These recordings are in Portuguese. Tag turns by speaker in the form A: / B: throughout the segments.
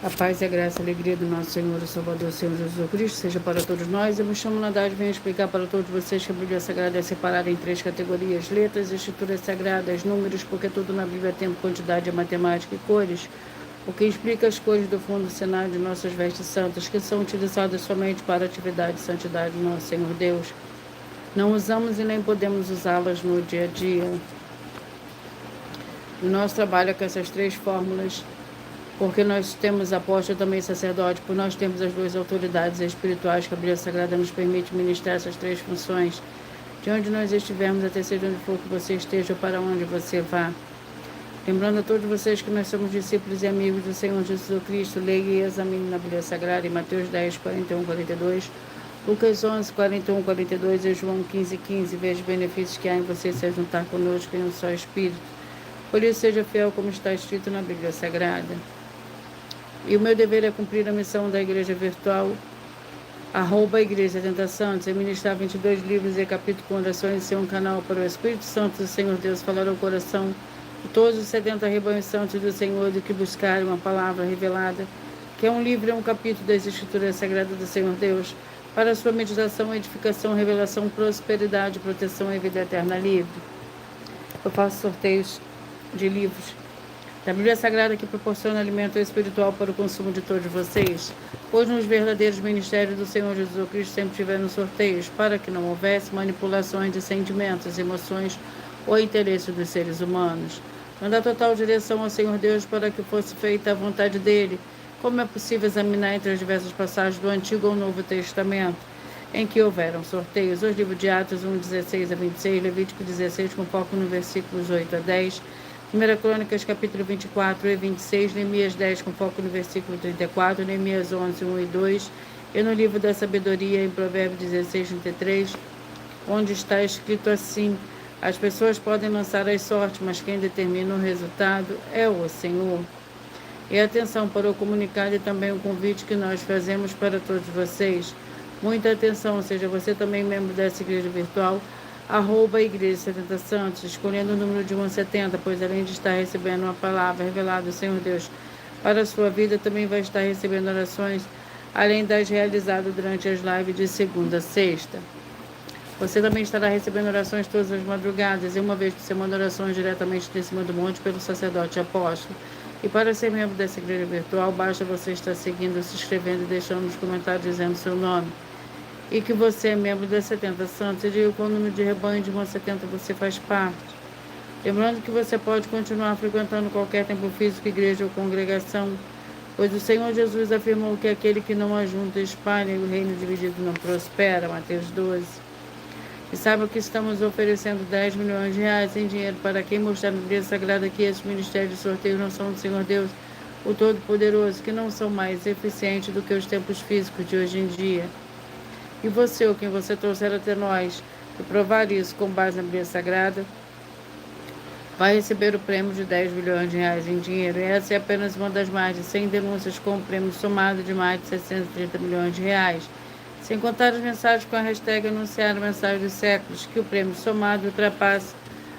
A: A paz e a graça e a alegria do nosso Senhor e Salvador, Senhor Jesus Cristo, seja para todos nós. Eu me chamo Nadade e venho explicar para todos vocês que a Bíblia Sagrada é separada em 3 categorias: letras, escrituras sagradas, números, porque tudo na Bíblia tem quantidade, matemática e cores. O que explica as cores do fundo do cenário de nossas vestes santas, que são utilizadas somente para a atividade e santidade do nosso Senhor Deus. Não usamos e nem podemos usá-las no dia a dia. O nosso trabalho é com essas 3 fórmulas, porque nós temos apóstolo também sacerdote, por nós temos as 2 autoridades espirituais que a Bíblia Sagrada nos permite ministrar essas 3 funções. De onde nós estivermos, até seja onde for que você esteja ou para onde você vá. Lembrando a todos vocês que nós somos discípulos e amigos do Senhor Jesus Cristo, leia e examine na Bíblia Sagrada em Mateus 10, 41, 42, Lucas 11, 41, 42 e João 15, 15. Veja os benefícios que há em você se juntar conosco em um só Espírito. Por isso, seja fiel como está escrito na Bíblia Sagrada. E o meu dever é cumprir a missão da Igreja Virtual, @Igreja Tenta Santos, e ministrar 22 livros e capítulos com orações e ser um canal para o Espírito Santo do Senhor Deus falar ao coração de todos os 70 rebanhos santos do Senhor do que buscarem uma palavra revelada, que é um livro e um capítulo das Escrituras Sagradas do Senhor Deus, para a sua meditação, edificação, revelação, prosperidade, proteção e vida eterna livre. Eu faço sorteios de livros da Bíblia Sagrada que proporciona alimento espiritual para o consumo de todos vocês, pois nos verdadeiros ministérios do Senhor Jesus Cristo sempre tiveram sorteios, para que não houvesse manipulações de sentimentos, emoções ou interesses dos seres humanos. Dando a total direção ao Senhor Deus para que fosse feita a vontade dele, como é possível examinar entre as diversas passagens do Antigo ou Novo Testamento, em que houveram sorteios, os livros de Atos 1, 16 a 26, Levítico 16, com foco nos versículos 8 a 10, 1 Crônicas, capítulo 24 e 26, Neemias 10, com foco no versículo 34, Neemias 11, 1 e 2, e no livro da sabedoria, em Provérbios 16, 33, onde está escrito assim: as pessoas podem lançar as sortes, mas quem determina o resultado é o Senhor. E atenção para o comunicado e também o convite que nós fazemos para todos vocês. Muita atenção, seja você também membro dessa igreja virtual, @Igreja 70 Santos, escolhendo o número de 1 a 70, pois além de estar recebendo uma palavra revelada do Senhor Deus para a sua vida, também vai estar recebendo orações, além das realizadas durante as lives de segunda a sexta. Você também estará recebendo orações todas as madrugadas, e uma vez por semana orações diretamente de cima do monte pelo sacerdote apóstolo. E para ser membro dessa igreja virtual, basta você estar seguindo, se inscrevendo e deixando nos comentários dizendo seu nome. E que você é membro das 70 Santos, e diga qual número de rebanho de 1 a 70 você faz parte. Lembrando que você pode continuar frequentando qualquer templo físico, igreja ou congregação, pois o Senhor Jesus afirmou que aquele que não ajunta espalha e o reino dividido não prospera, Mateus 12. E sabe que estamos oferecendo 10 milhões de reais em dinheiro para quem mostrar na Bíblia Sagrada que esses ministérios de sorteio não são do Senhor Deus, o Todo-Poderoso, que não são mais eficientes do que os templos físicos de hoje em dia. E você, ou quem você trouxer até nós, e provar isso com base na Bíblia Sagrada, vai receber o prêmio de 10 milhões de reais em dinheiro. E essa é apenas uma das mais de 100 denúncias com um prêmio somado de mais de 730 milhões de reais. Sem contar as mensagens com a hashtag anunciar a mensagem dos séculos, que o prêmio somado ultrapassa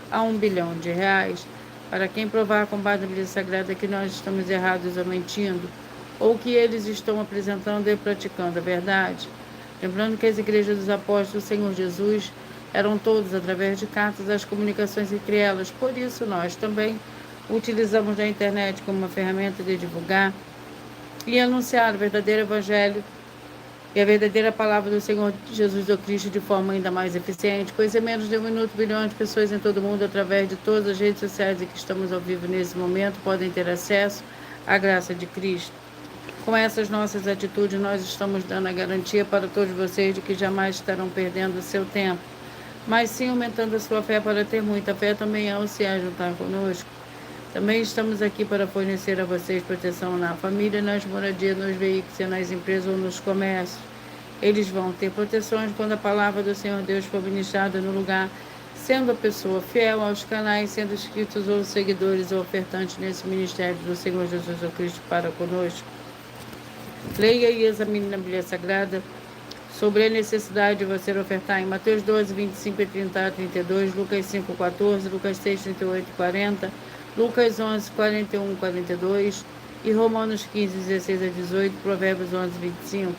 A: a 1 bilhão de reais. Para quem provar com base na Bíblia Sagrada que nós estamos errados ou mentindo, ou que eles estão apresentando e praticando a verdade. Lembrando que as igrejas dos apóstolos do Senhor Jesus eram todas através de cartas, as comunicações entre elas. Por isso nós também utilizamos a internet como uma ferramenta de divulgar e anunciar o verdadeiro evangelho e a verdadeira palavra do Senhor Jesus do Cristo de forma ainda mais eficiente, pois em menos de 1 minuto, bilhões de pessoas em todo o mundo, através de todas as redes sociais em que estamos ao vivo nesse momento, podem ter acesso à graça de Cristo. Com essas nossas atitudes, nós estamos dando a garantia para todos vocês de que jamais estarão perdendo o seu tempo, mas sim aumentando a sua fé para ter muita fé também ao se juntar conosco. Também estamos aqui para fornecer a vocês proteção na família, nas moradias, nos veículos, nas empresas ou nos comércios. Eles vão ter proteções quando a palavra do Senhor Deus for ministrada no lugar, sendo a pessoa fiel aos canais, sendo inscritos ou seguidores ou ofertantes nesse ministério do Senhor Jesus Cristo para conosco. Leia e examine na Bíblia Sagrada sobre a necessidade de você ofertar em Mateus 12, 25 e 30 a 32, Lucas 5, 14, Lucas 6, 38 e 40, Lucas 11, 41 e 42, e Romanos 15, 16 a 18, Provérbios 11, 25.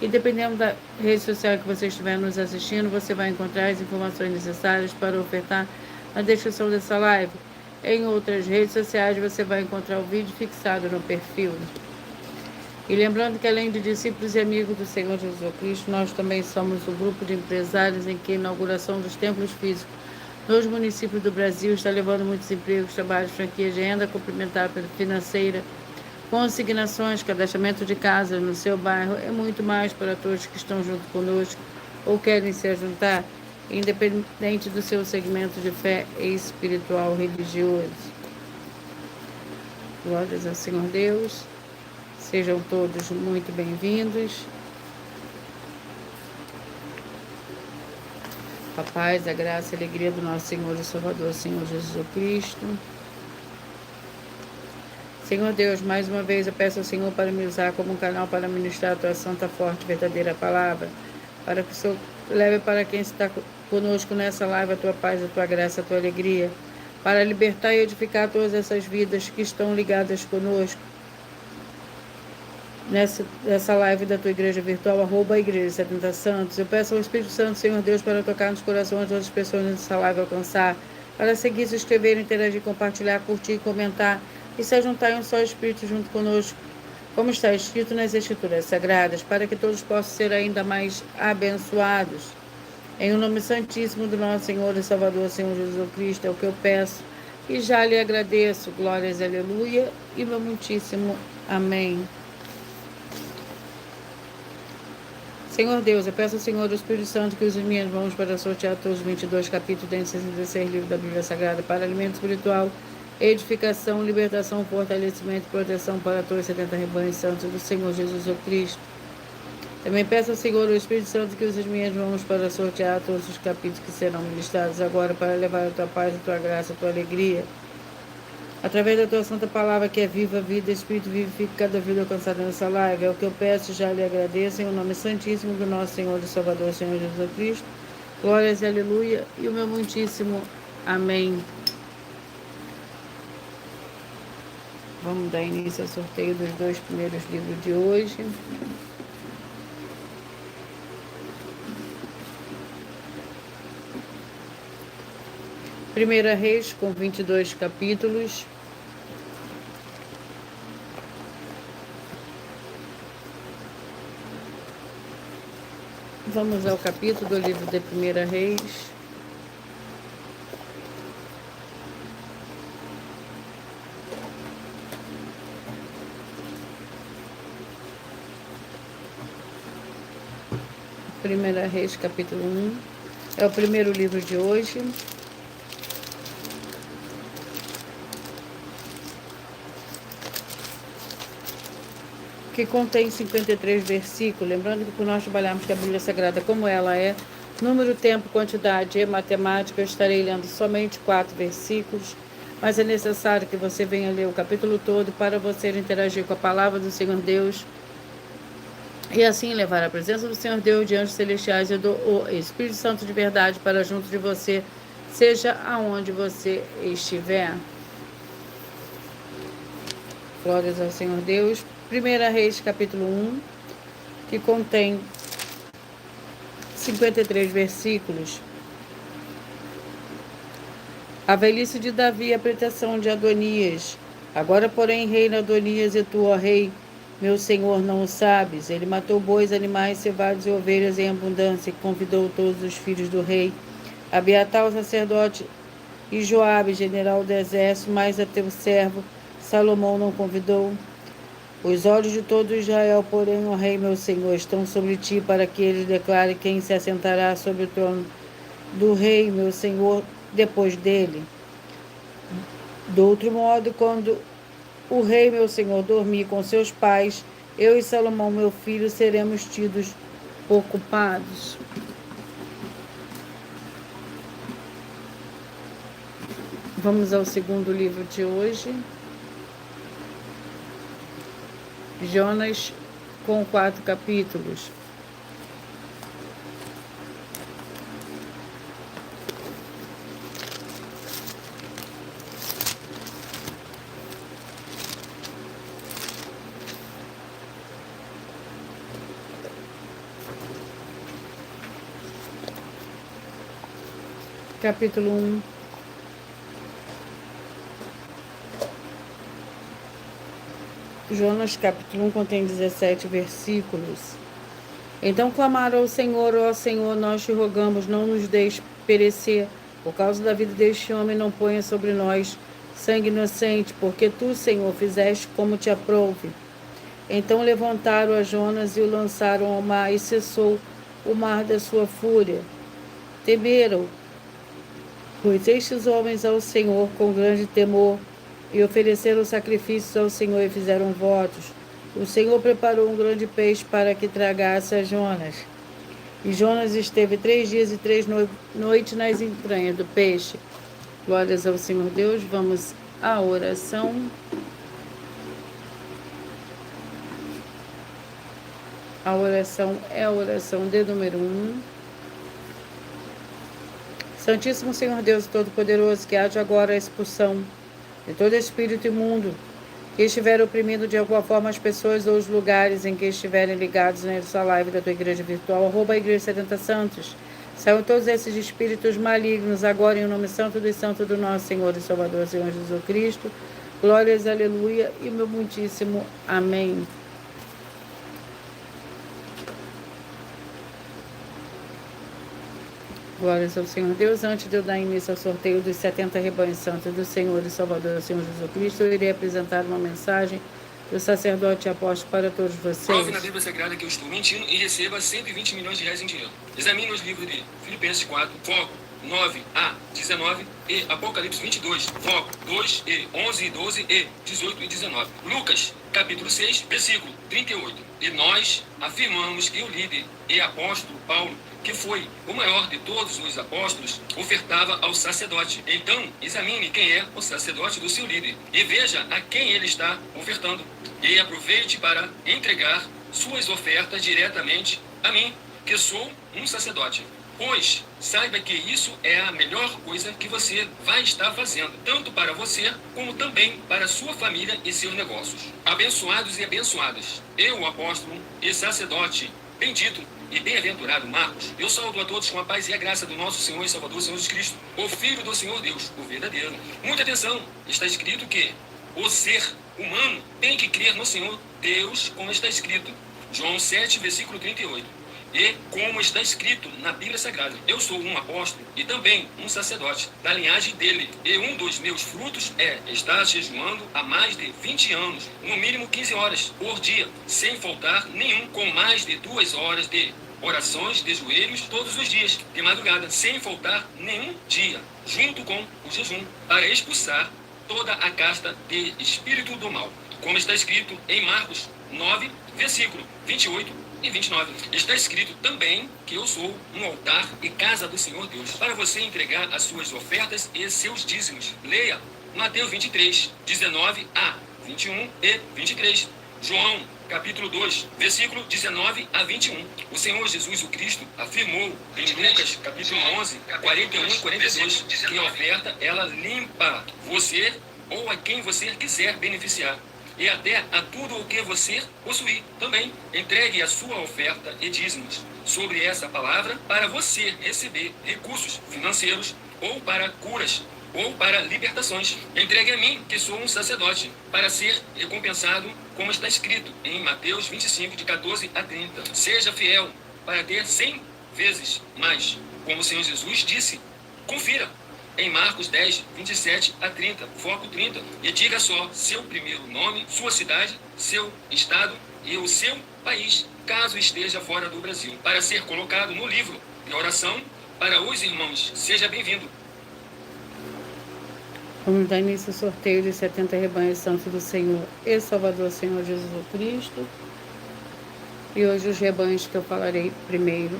A: E dependendo da rede social que você estiver nos assistindo, você vai encontrar as informações necessárias para ofertar na descrição dessa live. Em outras redes sociais você vai encontrar o vídeo fixado no perfil. E lembrando que além de discípulos e amigos do Senhor Jesus Cristo, nós também somos o grupo de empresários em que a inauguração dos templos físicos nos municípios do Brasil está levando muitos empregos, trabalhos, franquias de renda complementar financeira, consignações, cadastramento de casas no seu bairro e muito mais para todos que estão junto conosco ou querem se juntar, independente do seu segmento de fé espiritual religioso. Glórias ao Senhor Deus. Sejam todos muito bem-vindos. A paz, a graça e a alegria do nosso Senhor e Salvador, Senhor Jesus Cristo. Senhor Deus, mais uma vez eu peço ao Senhor para me usar como um canal para ministrar a tua santa, forte e verdadeira palavra, para que o Senhor leve para quem está conosco nessa live a tua paz, a tua graça, a tua alegria, para libertar e edificar todas essas vidas que estão ligadas conosco nessa live da tua igreja virtual, @igreja 70 Santos. Eu peço ao Espírito Santo, Senhor Deus, para tocar nos corações de outras pessoas nessa live alcançar, para seguir, se inscrever, interagir, compartilhar, curtir, comentar e se juntar em um só Espírito junto conosco, como está escrito nas Escrituras Sagradas, para que todos possam ser ainda mais abençoados. Em o nome santíssimo do nosso Senhor e Salvador, Senhor Jesus Cristo, é o que eu peço e já lhe agradeço. Glórias, aleluia, e meu muitíssimo amém. Senhor Deus, eu peço ao Senhor, o Espírito Santo, que use minhas mãos para sortear todos os 22 capítulos dentro de 66 livros da Bíblia Sagrada, para alimento espiritual, edificação, libertação, fortalecimento e proteção para todos os 70 rebanhos santos do Senhor Jesus Cristo. Também peço ao Senhor, o Espírito Santo, que use as minhas mãos para sortear todos os capítulos que serão ministrados agora, para levar a tua paz, a tua graça, a tua alegria. Através da tua santa palavra, que é viva, vida, Espírito, vivifica cada vida alcançada nessa live. É o que eu peço e já lhe agradeço, em o nome santíssimo do nosso Senhor e Salvador, Senhor Jesus Cristo. Glórias e aleluia, e o meu muitíssimo amém. Vamos dar início ao sorteio dos 2 primeiros livros de hoje. Primeira Reis, com 22 capítulos. Vamos ao capítulo do livro de Primeira Reis. Primeira Reis, capítulo 1. É o primeiro livro de hoje. Que contém 53 versículos. Lembrando que por nós trabalharmos com a Bíblia Sagrada como ela é, número, tempo, quantidade e matemática, eu estarei lendo somente 4 versículos, mas é necessário que você venha ler o capítulo todo para você interagir com a palavra do Senhor Deus e assim levar a presença do Senhor Deus de anjos celestiais e do Espírito Santo de verdade para junto de você, seja aonde você estiver. Glórias ao Senhor Deus. Primeira Reis, capítulo 1, que contém 53 versículos. A velhice de Davi e a pretensão de Adonias. Agora, porém, reina Adonias, e tu, ó rei, meu senhor, não o sabes. Ele matou bois, animais, cevados e ovelhas em abundância, e convidou todos os filhos do rei, Abiatar, o sacerdote, e Joabe, general do exército, mas a teu servo Salomão não convidou. Os olhos de todo Israel, porém, ó rei, meu senhor, estão sobre ti, para que ele declare quem se assentará sobre o trono do rei, meu senhor, depois dele. Do outro modo, quando o rei, meu senhor, dormir com seus pais, eu e Salomão, meu filho, seremos tidos ocupados. Vamos ao segundo livro de hoje. Jonas, com 4 capítulos. capítulo 1. Jonas capítulo 1 contém 17 versículos. Então clamaram ao Senhor: ó Senhor, nós te rogamos, não nos deixe perecer. Por causa da vida deste homem, não ponha sobre nós sangue inocente, porque tu, Senhor, fizeste como te aprouve. Então levantaram a Jonas e o lançaram ao mar, e cessou o mar da sua fúria. Temeram, pois, estes homens ao Senhor com grande temor, e ofereceram sacrifícios ao Senhor e fizeram votos. O Senhor preparou um grande peixe para que tragasse a Jonas. E Jonas esteve 3 dias e 3 noites nas entranhas do peixe. Glórias ao Senhor Deus. Vamos à oração. A oração é a oração de número 1. Santíssimo Senhor Deus Todo-Poderoso, que haja agora a expulsão de todo espírito imundo que estiver oprimindo de alguma forma as pessoas ou os lugares em que estiverem ligados nessa live da tua igreja virtual, @a Igreja 70 Santos. Saiam todos esses espíritos malignos agora em nome santo dos santos do nosso Senhor e Salvador, Senhor Jesus Cristo. Glórias, aleluia e meu muitíssimo amém. Glórias ao Senhor Deus. Antes de eu dar início ao sorteio dos 70 rebanhos santos do Senhor e Salvador, Senhor Jesus Cristo, eu irei apresentar uma mensagem do sacerdote e apóstolo para todos vocês.
B: Prove na Bíblia Sagrada que eu estou mentindo e receba 120 milhões de reais em dinheiro. Examine os livros de Filipenses 4, foco 9 a 19 e Apocalipse 22, foco 2 e 11 e 12 e 18 e 19. Lucas, capítulo 6, versículo 38. E nós afirmamos que o líder e apóstolo Paulo, que foi o maior de todos os apóstolos, ofertava ao sacerdote. Então, examine quem é o sacerdote do seu líder e veja a quem ele está ofertando. E aproveite para entregar suas ofertas diretamente a mim, que sou um sacerdote. Pois saiba que isso é a melhor coisa que você vai estar fazendo, tanto para você como também para sua família e seus negócios. Abençoados e abençoadas, eu, o apóstolo e sacerdote bendito e bem-aventurado Marcos, eu saúdo a todos com a paz e a graça do nosso Senhor e Salvador, Senhor Jesus Cristo, o Filho do Senhor Deus, o verdadeiro. Muita atenção, está escrito que o ser humano tem que crer no Senhor Deus, como está escrito. João 7, versículo 38. E como está escrito na Bíblia Sagrada, eu sou um apóstolo e também um sacerdote da linhagem dele. E um dos meus frutos é estar jejuando há mais de 20 anos, no mínimo 15 horas por dia, sem faltar nenhum, com mais de 2 horas de orações de joelhos todos os dias, de madrugada, sem faltar nenhum dia, junto com o jejum, para expulsar toda a casta de espírito do mal. Como está escrito em Marcos 9, versículo 28 e 29. Está escrito também que eu sou um altar e casa do Senhor Deus, para você entregar as suas ofertas e seus dízimos. Leia Mateus 23, 19 a 21 e 23. João, capítulo 2, versículo 19 a 21. O Senhor Jesus o Cristo afirmou em Lucas, capítulo 11, 41 e 42, que a oferta, ela limpa você ou a quem você quiser beneficiar. E até a tudo o que você possuir. Também entregue a sua oferta e dízimos sobre essa palavra para você receber recursos financeiros ou para curas ou para libertações. Entregue a mim, que sou um sacerdote, para ser recompensado, como está escrito em Mateus 25, de 14 a 30. Seja fiel para ter 100 vezes mais, como o Senhor Jesus disse. Confira em Marcos 10, 27 a 30, foco 30, e diga só seu primeiro nome, sua cidade, seu estado e o seu país, caso esteja fora do Brasil, para ser colocado no livro de oração para os irmãos. Seja bem-vindo.
A: Vamos dar início ao sorteio dos 70 rebanhos santos do Senhor e Salvador, Senhor Jesus Cristo. E hoje os rebanhos que eu falarei primeiro.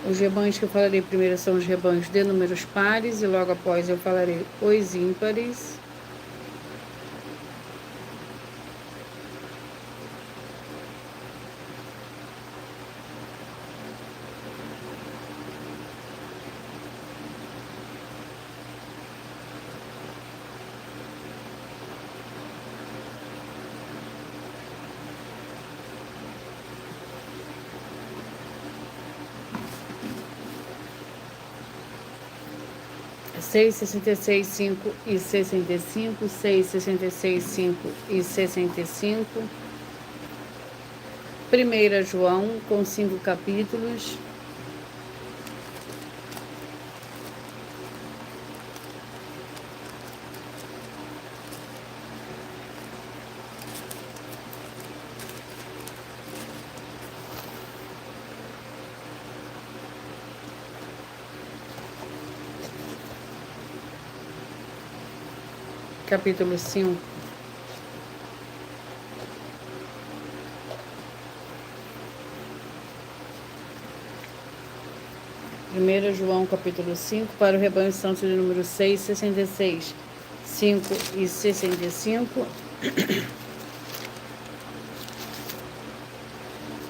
A: Os rebanhos que eu falarei primeiro são os rebanhos de números pares e logo após eu falarei os ímpares. 6,66, 5 e 65, 6,66, 5 e 65. 1 João, com 5 capítulos. Capítulo 5. Primeiro João, capítulo 5, para o rebanho santo de número 6, 66, 5 e 65.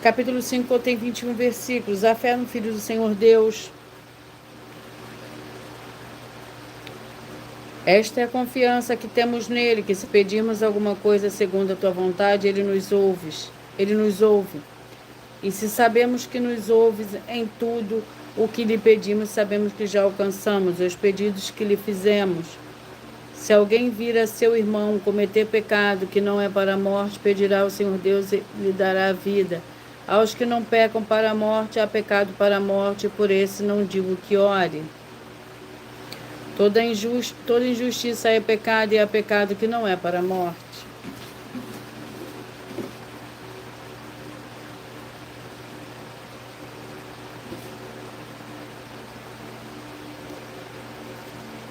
A: Capítulo 5 contém 21 versículos. A fé no Filho do Senhor Deus. Esta é a confiança que temos nele, que se pedirmos alguma coisa segundo a tua vontade, ele nos ouve. E se sabemos que nos ouves em tudo o que lhe pedimos, sabemos que já alcançamos os pedidos que lhe fizemos. Se alguém vir a seu irmão cometer pecado que não é para a morte, pedirá ao Senhor Deus e lhe dará a vida. Aos que não pecam para a morte, há pecado para a morte, por esse não digo que ore. Toda injustiça é pecado, e há pecado que não é para a morte.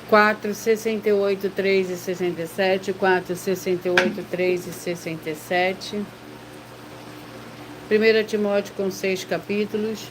A: Quatro, 68, 3 e 67, 4, 68, 3 e 67. 1 Timóteo com 6 capítulos.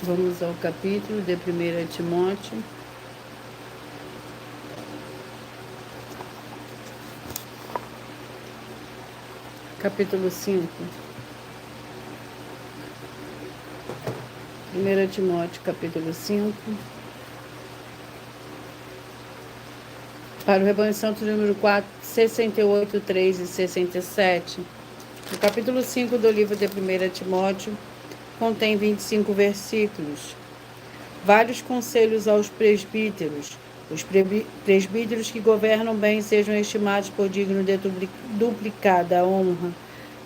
A: Vamos ao capítulo de 1 Timóteo. Capítulo 5. 1 Timóteo, capítulo 5. Para o rebanho santo número 4, 68, 3 e 67. O capítulo 5 do livro de 1 Timóteo contém 25 versículos. Vários conselhos aos presbíteros. Os presbíteros que governam bem sejam estimados por digno de duplicada honra,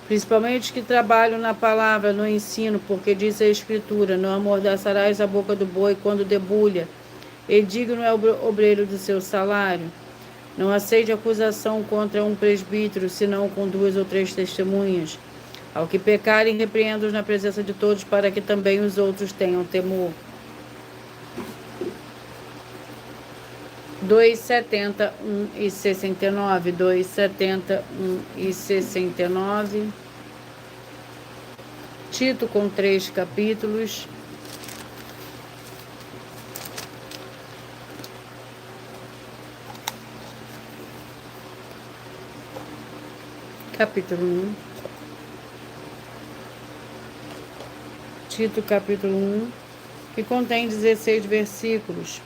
A: principalmente os que trabalham na palavra, no ensino, porque diz a Escritura: não amordaçarás a boca do boi quando debulha, e digno é o obreiro do seu salário. Não aceite acusação contra um presbítero, senão com 2 ou 3 testemunhas. Ao que pecarem, repreenda-os na presença de todos, para que também os outros tenham temor. 2,70, 1 e 69. 2,70, 1 e 69. Tito com 3 capítulos. Capítulo 1. Tito, capítulo 1, que contém 16 versículos.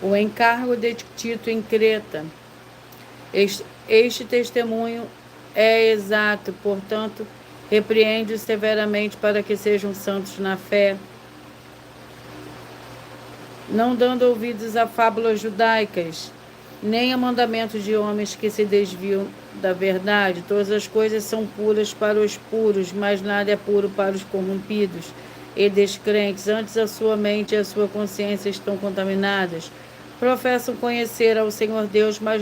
A: O encargo de Tito em Creta. Este testemunho é exato, portanto, repreende-os severamente para que sejam santos na fé, não dando ouvidos a fábulas judaicas, nem a mandamentos de homens que se desviam da verdade. Todas as coisas são puras para os puros, mas nada é puro para os corrompidos e descrentes. Antes a sua mente e a sua consciência estão contaminadas. Professam conhecer ao Senhor Deus, mas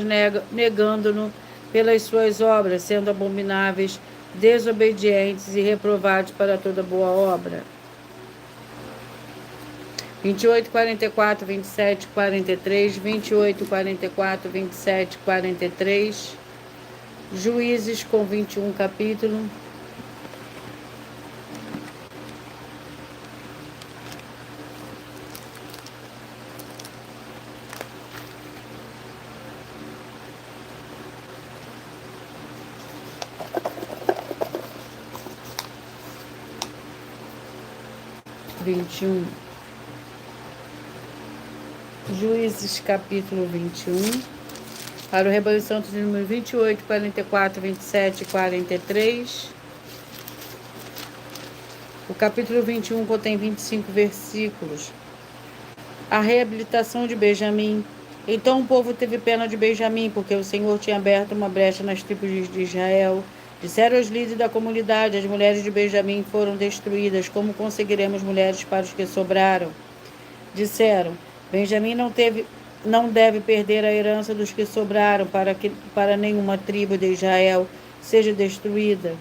A: negando-no pelas suas obras, sendo abomináveis, desobedientes e reprovados para toda boa obra. 28, 44, 27, 43, 28, 44, 27, 43. Juízes com 21 capítulo. 21. Juízes, capítulo 21. Para o rebanho santo de número 28, 44, 27 e 43. O capítulo 21 contém 25 versículos. A reabilitação de Benjamim. Então o povo teve pena de Benjamim, porque o Senhor tinha aberto uma brecha nas tribos de Israel. Disseram os líderes da comunidade: as mulheres de Benjamim foram destruídas. Como conseguiremos mulheres para os que sobraram? Disseram: Benjamim não deve perder a herança dos que sobraram, para nenhuma tribo de Israel seja destruída.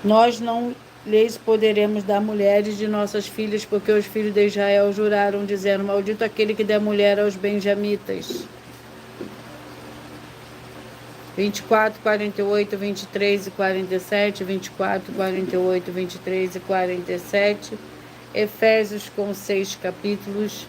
A: Nós não lhes poderemos dar mulheres de nossas filhas, porque os filhos de Israel juraram, dizendo: maldito aquele que der mulher aos benjamitas. 24, 48, 23 e 47, 24, 48, 23 e 47. Efésios com 6 capítulos.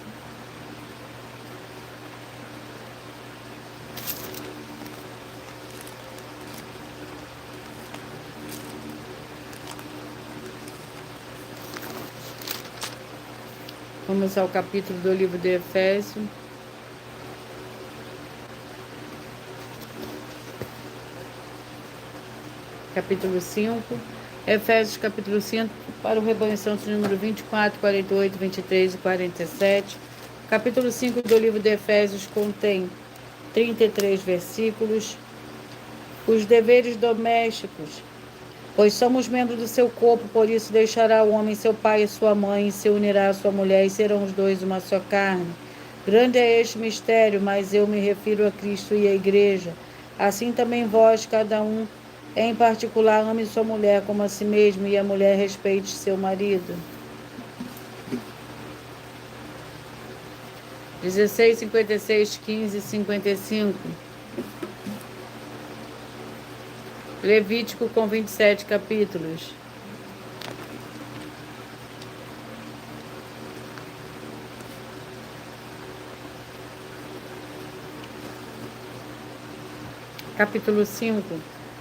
A: Vamos ao capítulo do livro de Efésios. Capítulo 5. Efésios, capítulo 5, para o rebanho santo, número 24, 48, 23 e 47. Capítulo 5 do livro de Efésios contém 33 versículos. Os deveres domésticos. Pois somos membros do seu corpo, por isso deixará o homem seu pai e sua mãe, e se unirá à sua mulher, e serão os dois uma só carne. Grande é este mistério, mas eu me refiro a Cristo e à igreja. Assim também vós, cada um em particular, ame sua mulher como a si mesmo, e a mulher respeite seu marido. 16, 56, 15 e 55. Levítico com 27 capítulos. Capítulo 5.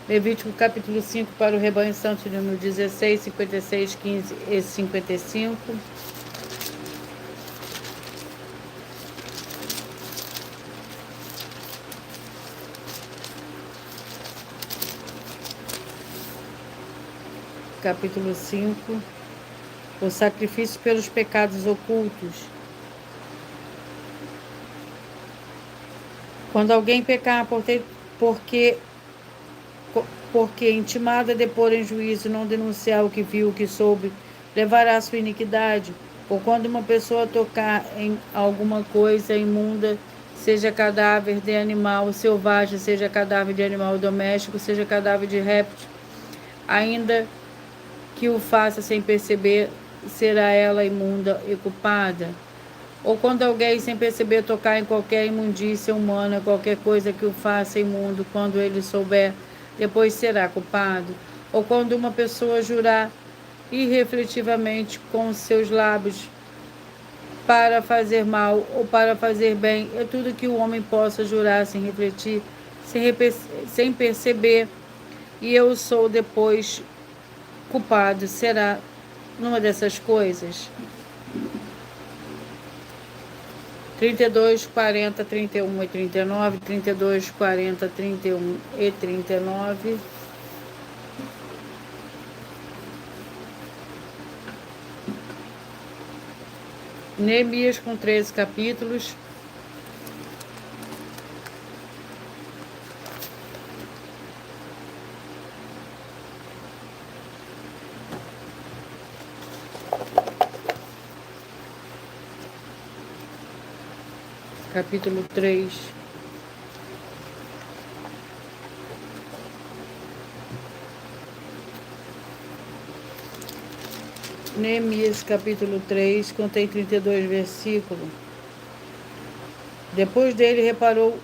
A: Levítico capítulo 5 para o rebanho santo, número 16, 56, 15 e 55. Capítulo 5. O sacrifício pelos pecados ocultos. Quando alguém pecar porque intimada de pôr em juízo, não denunciar o que viu, o que soube, levará a sua iniquidade. Ou quando uma pessoa tocar em alguma coisa imunda, seja cadáver de animal selvagem, seja cadáver de animal doméstico, seja cadáver de réptil, ainda que o faça sem perceber, será ela imunda e culpada. Ou quando alguém sem perceber tocar em qualquer imundícia humana, qualquer coisa que o faça imundo, quando ele souber, depois será culpado. Ou quando uma pessoa jurar irrefletivamente com seus lábios para fazer mal ou para fazer bem, é tudo que o homem possa jurar sem refletir, sem perceber, e eu sou depois culpado, será numa dessas coisas. 32, 40, 31 e 39, 32, 40, 31 e 39. Neemias com 13 capítulos. Capítulo 3. Neemias, capítulo 3, contém 32 versículos. Depois dele reparou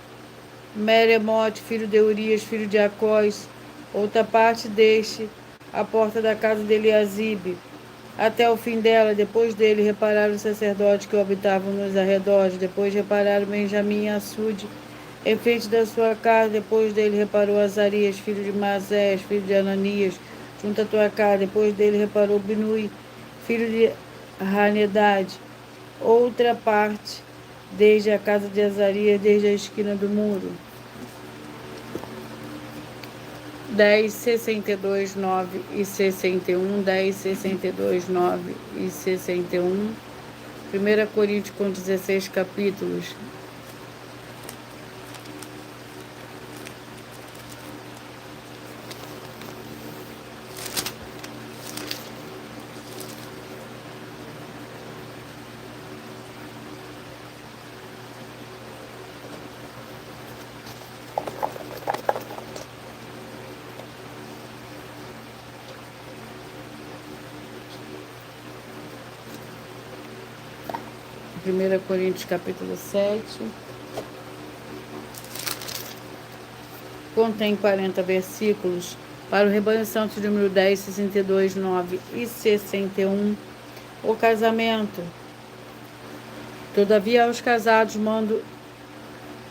A: Meremote, filho de Urias, filho de Acós, outra parte deste, a porta da casa de Eliasibe, até o fim dela. Depois dele repararam os sacerdotes que habitavam nos arredores. Depois repararam Benjamim e Assude, em frente da sua casa. Depois dele reparou Azarias, filho de Mazés, filho de Ananias, junto à tua casa. Depois dele reparou Binui, filho de Hanedade, outra parte, desde a casa de Azarias, desde a esquina do muro. 10, 62, 9 e 61, 10, 62, 9 e 61. 1 Coríntios com 16 capítulos. Primeira Coríntios capítulo 7. Contém 40 versículos. Para o rebanho santo de número 10, 62, 9 e 61. O casamento. Todavia aos casados mando,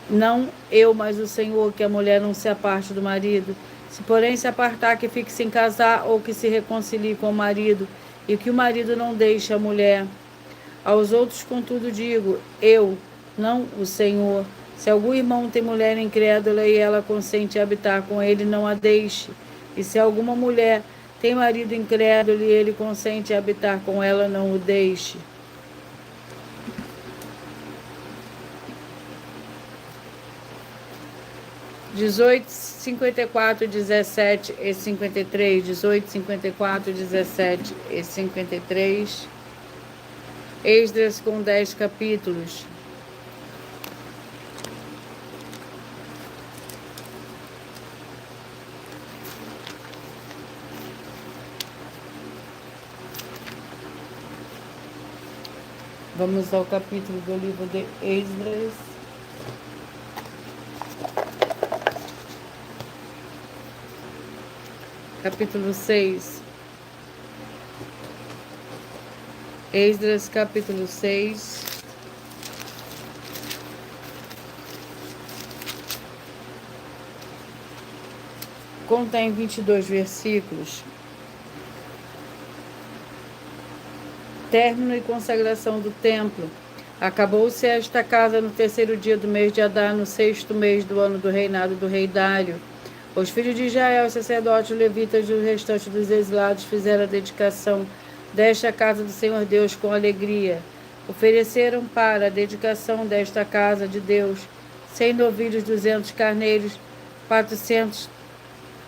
A: não eu, mas o Senhor, que a mulher não se aparte do marido. Se porém se apartar, que fique sem casar, ou que se reconcilie com o marido, e que o marido não deixe a mulher. Aos outros, contudo, digo, eu, não o Senhor. Se algum irmão tem mulher incrédula e ela consente habitar com ele, não a deixe. E se alguma mulher tem marido incrédulo e ele consente habitar com ela, não o deixe. (18, 54, 17 e 53). 18, 54, 17 e 53. Esdras com 10 capítulos. Vamos ao capítulo do livro de Esdras. Capítulo 6. Esdras, capítulo 6. Contém 22 versículos. Término e consagração do templo. Acabou-se esta casa no terceiro dia do mês de Adar, no sexto mês do ano do reinado do rei Dário. Os filhos de Israel, os sacerdotes, levitas e o restante dos exilados fizeram a dedicação desta casa do Senhor Deus com alegria. Ofereceram para a dedicação desta casa de Deus 100 novilhos, 200 carneiros, 400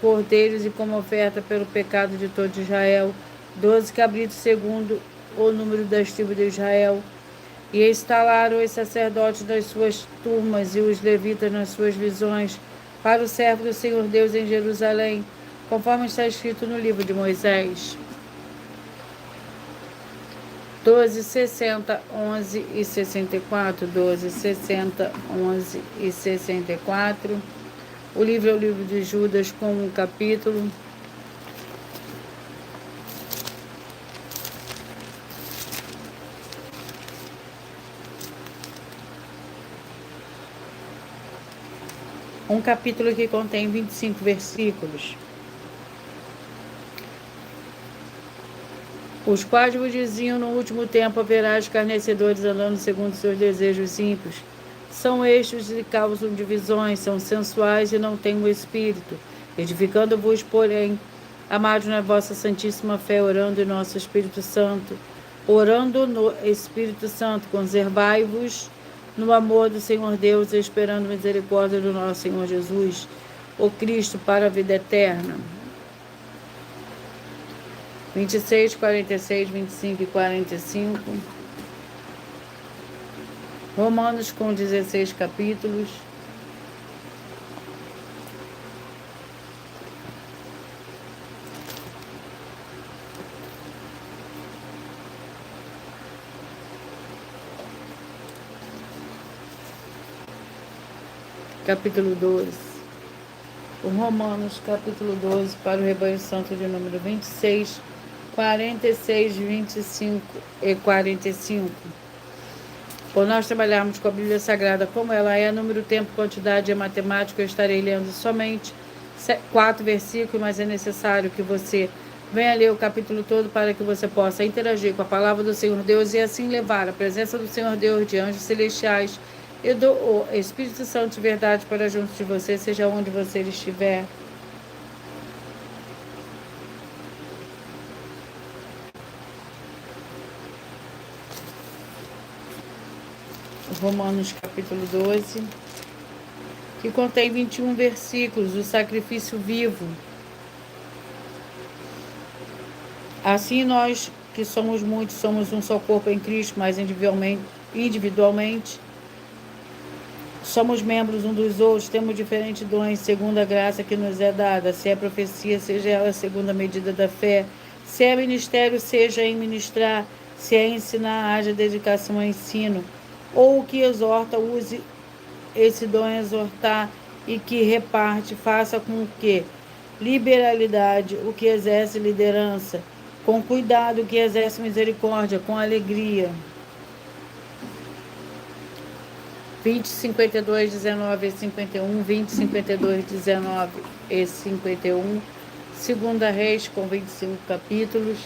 A: cordeiros, e como oferta pelo pecado de todo Israel, 12 cabritos segundo o número das tribos de Israel. E instalaram os sacerdotes nas suas turmas e os levitas nas suas visões para o servo do Senhor Deus em Jerusalém, conforme está escrito no livro de Moisés. 12, 60, 11 e 64. 12, 60, 11 e 64. O livro é o livro de Judas com um capítulo. Um capítulo que contém 25 versículos. Os quais vos diziam: no último tempo haverá escarnecedores andando segundo seus desejos ímpios. São estes e causam divisões, são sensuais e não têm o espírito. Edificando-vos, porém, amados na vossa santíssima fé, orando em nosso Espírito Santo. Orando no Espírito Santo, conservai-vos no amor do Senhor Deus, esperando misericórdia do nosso Senhor Jesus, o Cristo, para a vida eterna. 26, 46, 25 e 45. Romanos com 16 capítulos. Capítulo 12. O Romanos, capítulo 12, para o rebanho santo de número 26, 46, 25 e 45. Por nós trabalharmos com a Bíblia Sagrada como ela é, número, tempo, quantidade e matemática, eu estarei lendo somente 4 versículos, mas é necessário que você Venha ler o capítulo todo para que você possa interagir com a palavra do Senhor Deus e assim levar a presença do Senhor Deus, de anjos celestiais e do Espírito Santo de verdade para junto de você, seja onde você estiver. Romanos capítulo 12, que contém 21 versículos, o sacrifício vivo. Assim nós, que somos muitos, somos um só corpo em Cristo, mas individualmente somos membros uns dos outros, temos diferentes dons segundo a graça que nos é dada. Se é profecia, seja ela segundo a medida da fé. Se é ministério, seja em ministrar. Se é ensinar, haja dedicação ao ensino. Ou o que exorta, use esse dom a exortar, e que reparte, faça com que liberalidade o que exerce liderança, com cuidado o que exerce misericórdia, com alegria. 20, 52, 19 e 51, 20, 52, 19 e 51, 2 Reis com 25 capítulos.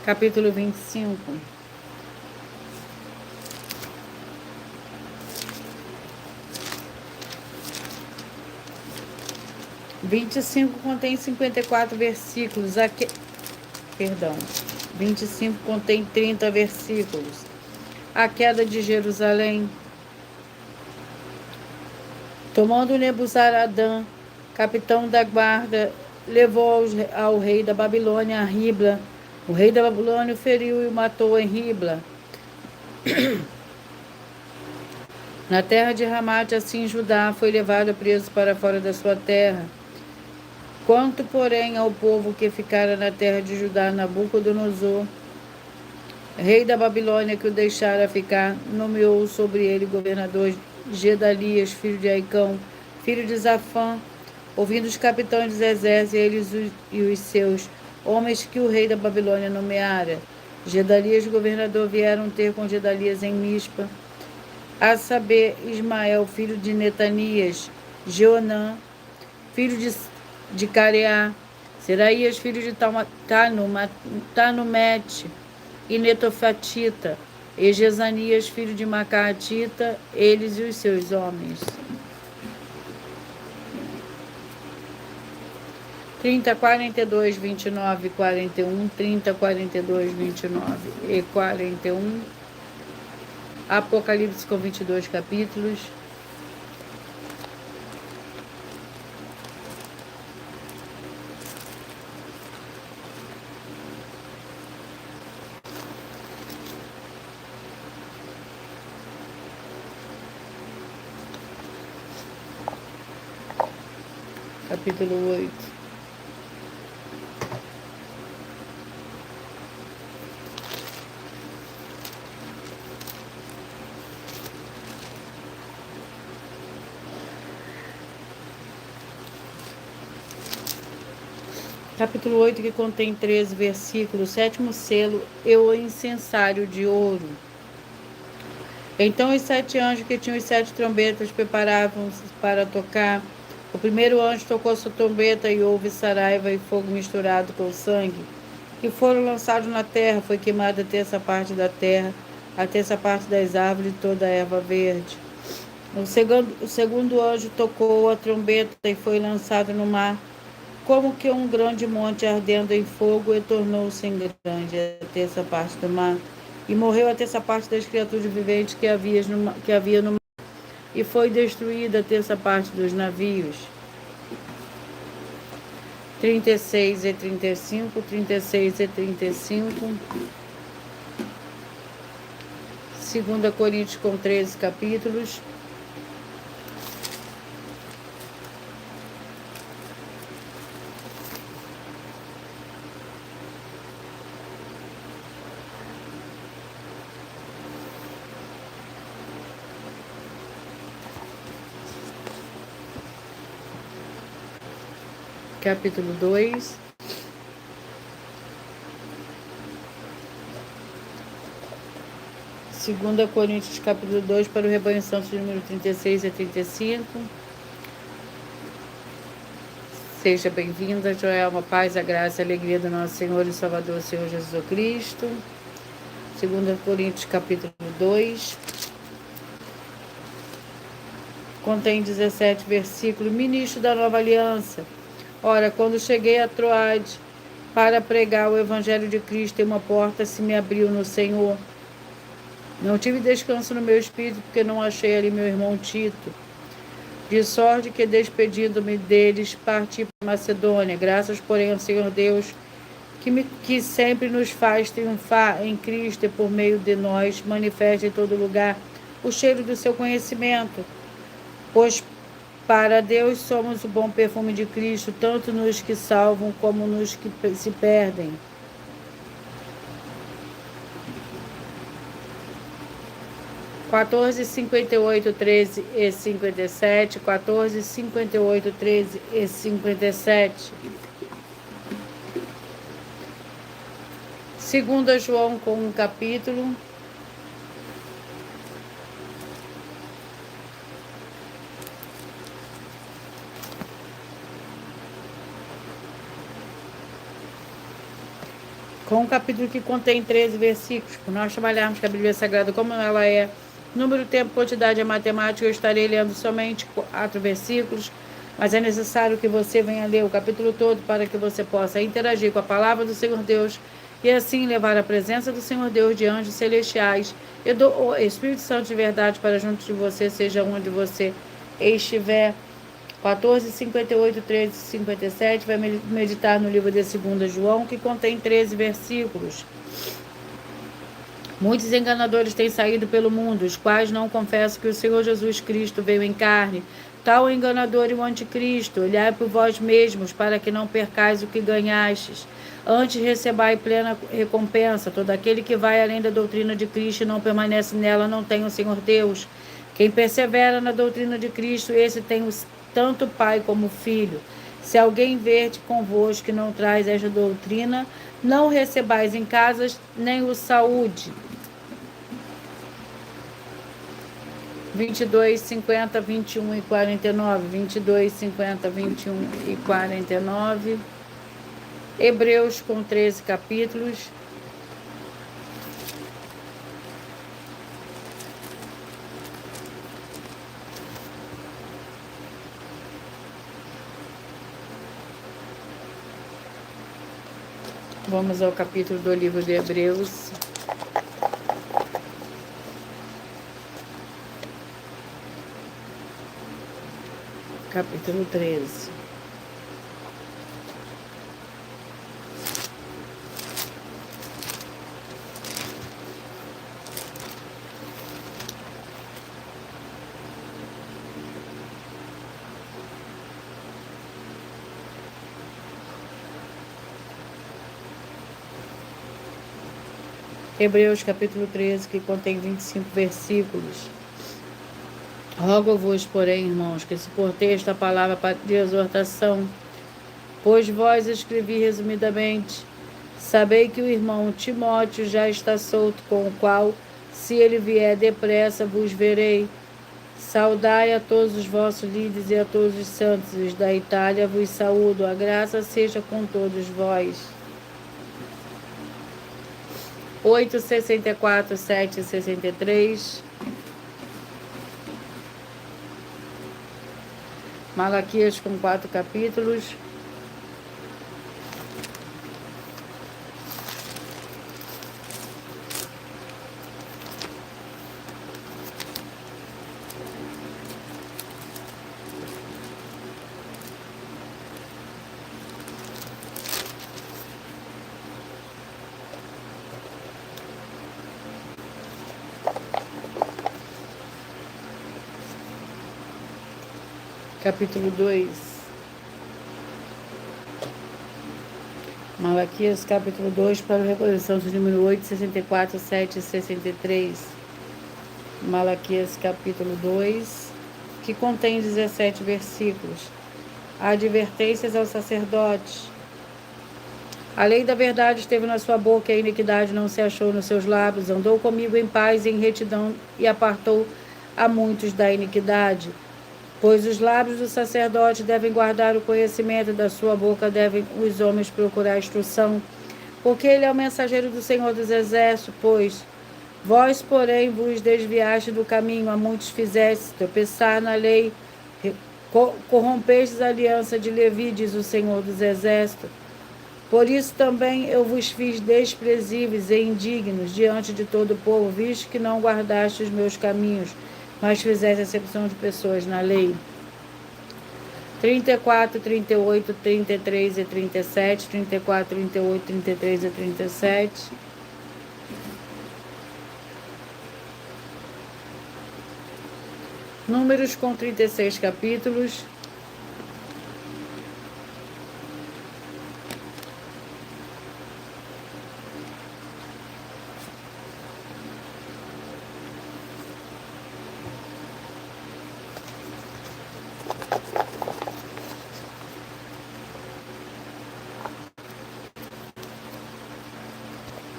A: Capítulo 25. Vinte e cinco contém 54 versículos. 25 contém 30 versículos. A queda de Jerusalém. Tomando Nebuzaradã, capitão da guarda, levou ao rei da Babilônia a Ribla. O rei da Babilônia o feriu e o matou em Ribla, na terra de Ramate. Assim Judá foi levado preso para fora da sua terra. Quanto, porém, ao povo que ficara na terra de Judá, Nabucodonosor, rei da Babilônia, que o deixara ficar, nomeou sobre ele governador Gedalias, filho de Aicão, filho de Zafã. Ouvindo os capitães dos exércitos, eles e os seus homens que o rei da Babilônia nomeara, Gedalias, governador, vieram ter com Gedalias em Mispa, a saber, Ismael, filho de Netanias, Jeonã, filho de Careá, Seraías, filho de Tanumete, e Netofatita, e Jezanias, filho de Macaatita, eles e os seus homens. 30, 42, 29 e 41, 30, 42, 29 e 41, Apocalipse com 22 capítulos. Capítulo 8. Capítulo 8, que contém 13 versículos, 7º selo e o incensário de ouro. Então os 7 anjos que tinham os 7 trombetas preparavam-se para tocar. O primeiro anjo tocou sua trombeta e houve saraiva e fogo misturado com sangue, que foram lançados na terra. Foi queimada a terça parte da terra, a terça parte das árvores e toda a erva verde. O segundo anjo tocou a trombeta e foi lançado no mar, como que um grande monte ardendo em fogo, e tornou-se grande a terça parte do mar. E morreu a terça parte das criaturas viventes que havia no mar, e foi destruída a terça parte dos navios. 36 e 35, 36 e 35. 2 Coríntios com 13 capítulos. Capítulo 2. 2 Coríntios capítulo 2 para o rebanho santo de número 36 a 35. Seja bem-vinda, Joelma, paz, a graça e a alegria do nosso Senhor e Salvador, Senhor Jesus Cristo. 2 Coríntios capítulo 2. Contém 17 versículos. Ministro da Nova Aliança. Ora, quando cheguei a Troade para pregar o Evangelho de Cristo, e uma porta se me abriu no Senhor. Não tive descanso no meu espírito, porque não achei ali meu irmão Tito. De sorte que, despedindo-me deles, parti para Macedônia. Graças, porém, ao Senhor Deus, que sempre nos faz triunfar em Cristo e por meio de nós manifesta em todo lugar o cheiro do seu conhecimento. Pois para Deus somos o bom perfume de Cristo, tanto nos que salvam como nos que se perdem. (14, 58, 13 e 57), 14, 58, 13 e 57. 2 João com um capítulo. Com um capítulo que contém 13 versículos. Por nós trabalharmos com a Bíblia Sagrada como ela é, número, tempo, quantidade e matemática, eu estarei lendo somente 4 versículos, mas é necessário que você venha ler o capítulo todo para que você possa interagir com a palavra do Senhor Deus e assim levar a presença do Senhor Deus de anjos celestiais e do Espírito Santo de verdade para junto de você, seja onde você estiver. 14, 58, 13 e 57, vai meditar no livro de 2 João, que contém 13 versículos. Muitos enganadores têm saído pelo mundo, os quais não confessam que o Senhor Jesus Cristo veio em carne. Tal é o enganador e o anticristo. Olhai por vós mesmos, para que não percais o que ganhastes. Antes recebai plena recompensa. Todo aquele que vai além da doutrina de Cristo e não permanece nela, não tem o Senhor Deus. Quem persevera na doutrina de Cristo, esse tem tanto pai como filho. Se alguém verde convosco que não traz esta doutrina, não recebais em casas nem o saúde. 22, 50, 21 e 49. 22, 50, 21 e 49. Hebreus com 13 capítulos. Vamos ao capítulo do livro de Hebreus. Capítulo 13. Hebreus capítulo 13, que contém 25 versículos. Rogo-vos, porém, irmãos, que suportei esta palavra de exortação, pois vós escrevi resumidamente. Sabei que o irmão Timóteo já está solto, com o qual, se ele vier depressa, vos verei. Saudai a todos os vossos líderes e a todos os santos. Os da Itália vos saúdo. A graça seja com todos vós. 8, 64, 7 e 63. Malaquias com 4 capítulos. Capítulo 2. Malaquias, capítulo 2, para o reposição do número 8, 64, 7 e 63. Malaquias, capítulo 2, que contém 17 versículos. Advertências aos sacerdotes. A lei da verdade esteve na sua boca, e a iniquidade não se achou nos seus lábios. Andou comigo em paz e em retidão, e apartou a muitos da iniquidade. Pois os lábios do sacerdote devem guardar o conhecimento, da sua boca devem os homens procurar a instrução, porque ele é o mensageiro do Senhor dos Exércitos. Pois vós, porém, vos desviaste do caminho, a muitos fizestes tropeçar na lei, corrompestes a aliança de Levi, diz o Senhor dos Exércitos. Por isso também eu vos fiz desprezíveis e indignos diante de todo o povo, visto que não guardaste os meus caminhos, mas fizeste acepção de pessoas na lei. 34, 38, 33 e 37, 34, 38, 33 e 37. Números com 36 capítulos.